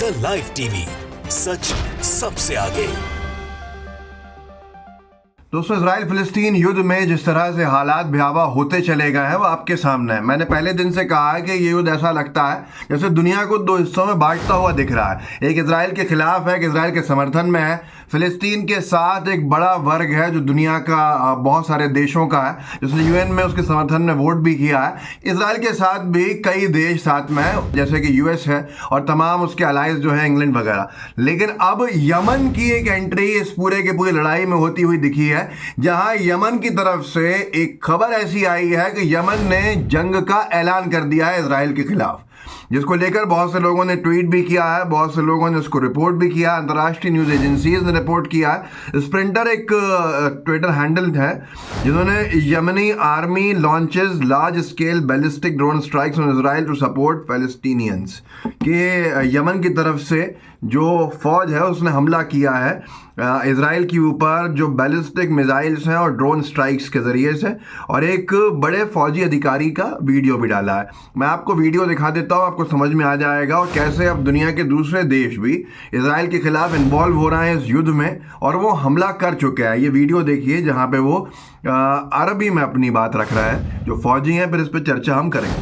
The live TV, सच सबसे आगे। दोस्तों, इजराइल फिलिस्तीन युद्ध में जिस तरह से हालात भयावह होते चले गए हैं वो आपके सामने है। मैंने पहले दिन से कहा है कि ये युद्ध ऐसा लगता है जैसे दुनिया को दो हिस्सों में बांटता हुआ दिख रहा है। एक इजराइल के खिलाफ है, एक इजराइल के समर्थन में है। फिलिस्तीन के साथ एक बड़ा वर्ग है जो दुनिया का बहुत सारे देशों का है, जिसने यूएन में उसके समर्थन में वोट भी किया है। इजराइल के साथ भी कई देश साथ में है, जैसे कि यूएस है और तमाम उसके अलाइज जो है, इंग्लैंड वगैरह। लेकिन अब यमन की एक एंट्री इस पूरे के पूरी लड़ाई में होती हुई दिखी है, जहां यमन की तरफ से एक खबर ऐसी आई है कि यमन ने जंग का ऐलान कर दिया है इजराइल के खिलाफ, जिसको लेकर बहुत से लोगों ने ट्वीट भी किया है, बहुत से लोगों ने उसको रिपोर्ट भी किया। अंतर्राष्ट्रीय न्यूज एजेंसीज ने रिपोर्ट किया है। स्प्रिंटर एक ट्विटर हैंडल है जिन्होंने Yemeni army launches large scale ballistic drone strikes on Israel to support Palestinians, कि यमन की तरफ से जो फौज है उसने हमला किया है इजराइल के ऊपर, जो बैलिस्टिक मिसाइल्स हैं और ड्रोन स्ट्राइक्स के ज़रिए से, और एक बड़े फौजी अधिकारी का वीडियो भी डाला है। मैं आपको वीडियो दिखा देता हूँ, आपको समझ में आ जाएगा, और कैसे अब दुनिया के दूसरे देश भी इजराइल के खिलाफ इन्वॉल्व हो रहे हैं इस युद्ध में, और वो हमला कर चुके हैं। ये वीडियो देखिए जहाँ पे वो अरबी में अपनी बात रख रहा है, जो फौजी हैं, फिर इस पर चर्चा हम करेंगे।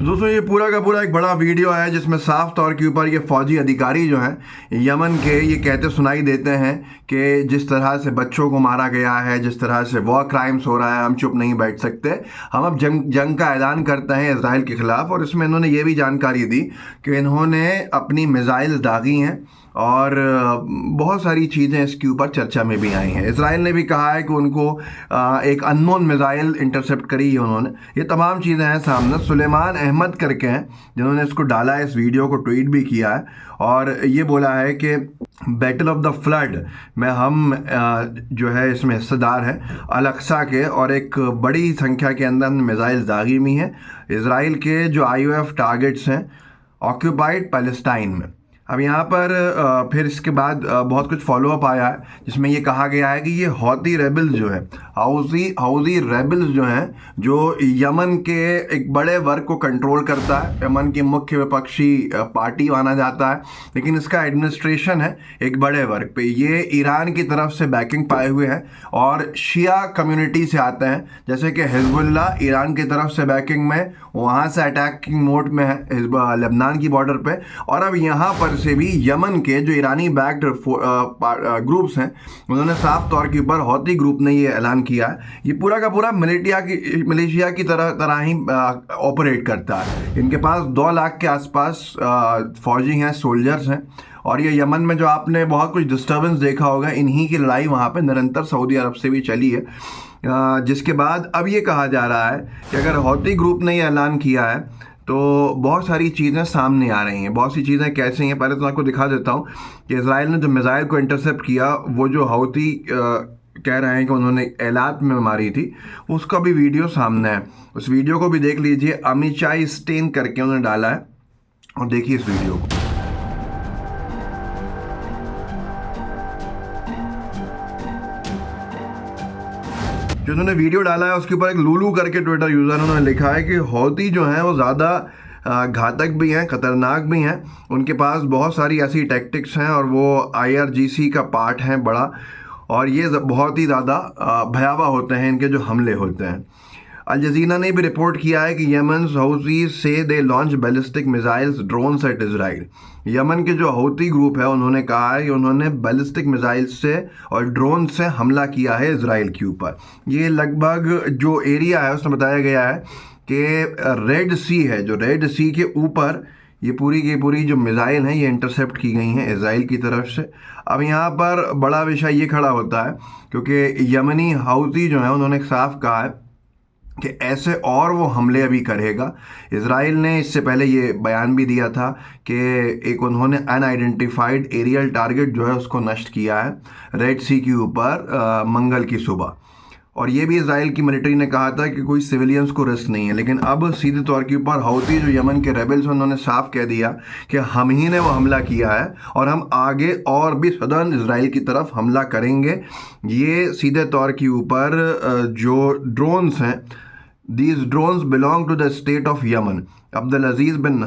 दोस्तों, ये पूरा का पूरा एक बड़ा वीडियो है जिसमें साफ तौर के ऊपर ये फौजी अधिकारी जो हैं यमन के, ये कहते सुनाई देते हैं कि जिस तरह से बच्चों को मारा गया है, जिस तरह से वॉर क्राइम्स हो रहा है, हम चुप नहीं बैठ सकते, हम अब जंग का ऐलान करते हैं इजराइल के खिलाफ। और इसमें इन्होंने ये भी जानकारी दी कि इन्होंने अपनी मिसाइल दागी हैं और बहुत सारी चीज़ें इसके ऊपर चर्चा में भी आई हैं। इजराइल ने भी कहा है कि उनको एक अननोन मिसाइल इंटरसेप्ट करी है उन्होंने। ये तमाम चीज़ें हैं सामने। सुलेमान अहमद करके हैं जिन्होंने इसको डाला है, इस वीडियो को ट्वीट भी किया है, और ये बोला है कि बैटल ऑफ द फ्लड में हम जो है इसमें हिस्सेदार हैं अल-अक्सा के, और एक बड़ी संख्या के अंदर मिसाइल दागी भी हैं इजराइल के जो IOF टारगेट्स हैं ऑक्यूपाइड पैलेस्टाइन में। अब यहाँ पर फिर इसके बाद बहुत कुछ फॉलोअप आया है जिसमें ये कहा गया है कि ये हौती रेबल्स जो है, हाउजी रेबल्स जो हैं, जो यमन के एक बड़े वर्ग को कंट्रोल करता है, यमन की मुख्य विपक्षी पार्टी माना जाता है, लेकिन इसका एडमिनिस्ट्रेशन है एक बड़े वर्ग पे। ये ईरान की तरफ से बैकिंग पाए हुए हैं और शिया कम्युनिटी से आते हैं, जैसे कि हिजबुल्लाह ईरान की तरफ से बैकिंग में, वहाँ से अटैकिंग मोड में है लेबनान की बॉर्डर पे। और अब यहाँ पर से भी यमन के जो ईरानी बैक्ड ग्रुप्स हैं, उन्होंने साफ तौर के ऊपर हौती ग्रुप ने ये ऐलान किया है। ये पूरा का पूरा मलेशिया की तरह ही ऑपरेट करता है। इनके पास 2 लाख के आसपास फौजी हैं, सोल्जर्स हैं, और ये यमन में जो आपने बहुत कुछ डिस्टर्बेंस देखा होगा, इन्हीं की लड़ाई वहाँ पे निरंतर सऊदी अरब से भी चली है, जिसके बाद अब ये कहा जा रहा है कि अगर हौती ग्रुप ने ये ऐलान किया है तो बहुत सारी चीज़ें सामने आ रही हैं। बहुत सी चीज़ें कैसे हैं, पहले तो आपको दिखा देता हूँ कि इजराइल ने जो मिसाइल को इंटरसेप्ट किया, वो जो हौती कह रहे हैं कि उन्होंने एलात में मारी थी, उसका भी वीडियो सामने है। उस वीडियो को भी देख लीजिए, अमिचाई स्टेन करके उन्होंने डाला है, और देखिए इस वीडियो को। जो उन्होंने वीडियो डाला है उसके ऊपर एक लूलू करके ट्विटर यूज़र उन्होंने लिखा है कि हौती जो हैं वो ज़्यादा घातक भी हैं, ख़तरनाक भी हैं, उनके पास बहुत सारी ऐसी टैक्टिक्स हैं, और वो IRGC का पार्ट हैं बड़ा, और ये बहुत ही ज़्यादा भयावह होते हैं इनके जो हमले होते हैं। अल जज़ीरा ने भी रिपोर्ट किया है कि यमन हौतीज़ से they launch ballistic missiles drones at Israel. Yemen के जो हौती ग्रुप है उन्होंने कहा है कि उन्होंने बैलिस्टिक मिसाइल्स से और ड्रोन से हमला किया है इजराइल के ऊपर। ये लगभग जो एरिया है उसमें बताया गया है कि रेड सी है, जो रेड सी के ऊपर ये पूरी की पूरी जो मिसाइल हैं ये इंटरसेप्ट की गई हैं इजराइल की तरफ से। अब यहाँ पर बड़ा विषय ये खड़ा होता है क्योंकि यमनी हौती जो है उन्होंने साफ कहा है कि ऐसे और वो हमले अभी करेगा। इजराइल ने इससे पहले ये बयान भी दिया था कि एक उन्होंने अनआइडेंटिफाइड एरियल टारगेट जो है उसको नष्ट किया है रेड सी के ऊपर मंगल की सुबह। और ये भी इजराइल की मिलिट्री ने कहा था कि कोई सिविलियंस को रिस्क नहीं है। लेकिन अब सीधे तौर के ऊपर हौती जो यमन के रेबल्स हैं उन्होंने साफ कह दिया कि हम ही ने वो हमला किया है और हम आगे और भी सदन इजराइल की तरफ हमला करेंगे। ये सीधे तौर के ऊपर जो ड्रोन्स हैं, these drones belong to the state of Yemen. Abdul Aziz bin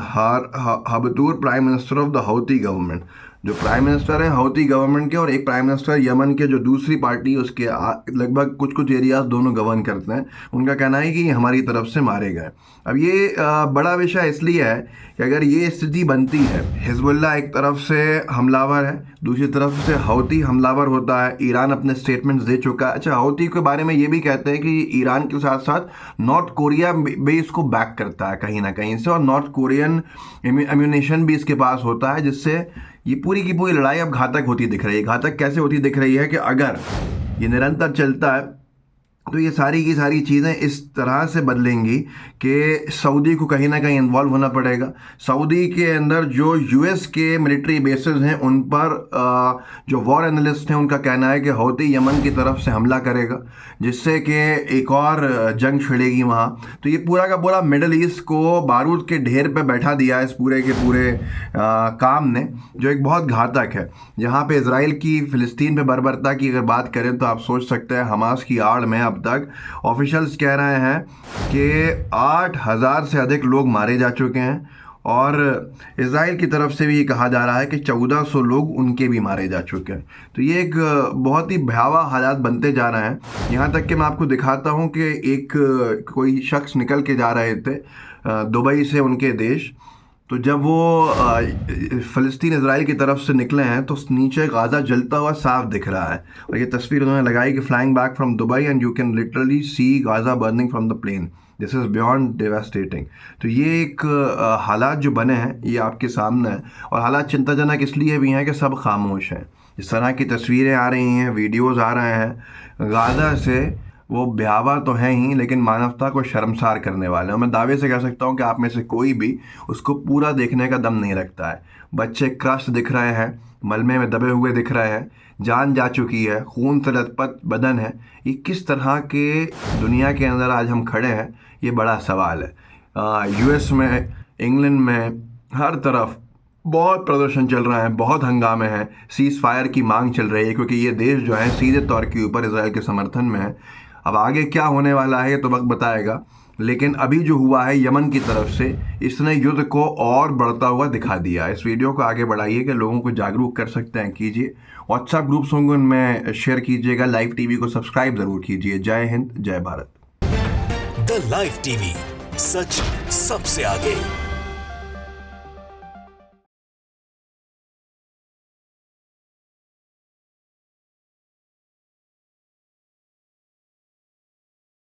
Habtour prime minister of the Houthi government, जो प्राइम मिनिस्टर हैं हौती गवर्नमेंट के, और एक प्राइम मिनिस्टर यमन के जो दूसरी पार्टी उसके लगभग कुछ एरियाज दोनों गवर्न करते हैं, उनका कहना है कि ये हमारी तरफ से मारे गए। अब ये बड़ा विषय इसलिए है कि अगर ये स्थिति बनती है, हिजबुल्लाह एक तरफ से हमलावर है, दूसरी तरफ से हौती हमलावर होता है, ईरान अपने स्टेटमेंट्स दे चुका है। अच्छा, हौती के बारे में ये भी कहते हैं कि ईरान के साथ साथ नॉर्थ कोरिया भी इसको बैक करता है कहीं ना कहीं से, और नॉर्थ कोरियन एम्यूनेशन भी इसके पास होता है, जिससे ये पूरी की पूरी लड़ाई अब घातक होती दिख रही है। घातक कैसे होती दिख रही है कि अगर ये निरंतर चलता है तो ये सारी की सारी चीज़ें इस तरह से बदलेंगी कि सऊदी को कहीं ना कहीं इन्वॉल्व होना पड़ेगा। सऊदी के अंदर जो यूएस के मिलिट्री बेसेस हैं उन पर जो वॉर एनालिस्ट हैं उनका कहना है कि हौती यमन की तरफ से हमला करेगा, जिससे कि एक और जंग छिड़ेगी वहाँ। तो ये पूरा का पूरा मिडल ईस्ट को बारूद के ढेर पे बैठा दिया है इस पूरे के पूरे काम ने, जो एक बहुत घातक है। यहाँ पे इजराइल की फ़िलिस्तीन पे बर्बरता की अगर बात करें तो आप सोच सकते हैं हमास की आड़ में अब तक ऑफिशियल्स कह रहे हैं कि 8,000 से अधिक लोग मारे जा चुके हैं, और इजराइल की तरफ से भी ये कहा जा रहा है कि 1400 लोग उनके भी मारे जा चुके हैं। तो ये एक बहुत ही भयावह हालात बनते जा रहे हैं। यहाँ तक कि मैं आपको दिखाता हूँ कि एक कोई शख्स निकल के जा रहे थे दुबई से उनके देश, तो जब वो फ़लस्तीन इजराइल की तरफ से निकले हैं तो नीचे गाज़ा जलता हुआ साफ दिख रहा है, और ये तस्वीर उन्होंने लगाई कि flying back from Dubai and you can literally see Gaza burning from the plane, this is beyond devastating. तो ये एक हालात जो बने हैं ये आपके सामने है, और हालात चिंताजनक इसलिए भी हैं कि सब खामोश हैं। इस तरह की तस्वीरें आ रही हैं, वीडियोज़ आ रहे हैं गाज़ा से, वो भयावह तो हैं ही लेकिन मानवता को शर्मसार करने वाले हैं। मैं दावे से कह सकता हूँ कि आप में से कोई भी उसको पूरा देखने का दम नहीं रखता है। बच्चे क्रश दिख रहे हैं, मलबे में दबे हुए दिख रहे हैं, जान जा चुकी है, खून से लथपथ बदन है। ये किस तरह के दुनिया के अंदर आज हम खड़े हैं, ये बड़ा सवाल है। यूएस में, इंग्लैंड में, हर तरफ बहुत प्रदर्शन चल रहा है, बहुत हंगामे हैं, सीज़ फायर की मांग चल रही है, क्योंकि ये देश जो है सीधे तौर के ऊपर इजराइल के समर्थन में है। अब आगे क्या होने वाला है तो वक्त बताएगा, लेकिन अभी जो हुआ है यमन की तरफ से, इसने युद्ध को और बढ़ता हुआ दिखा दिया। इस वीडियो को आगे बढ़ाइए कि लोगों को जागरूक कर सकते हैं, कीजिए। व्हाट्सएप ग्रुप्स होंगे उनमें शेयर कीजिएगा, लाइव टीवी को सब्सक्राइब ज़रूर कीजिए। जय हिंद, जय भारत। द लाइव टीवी, सच सबसे आगे।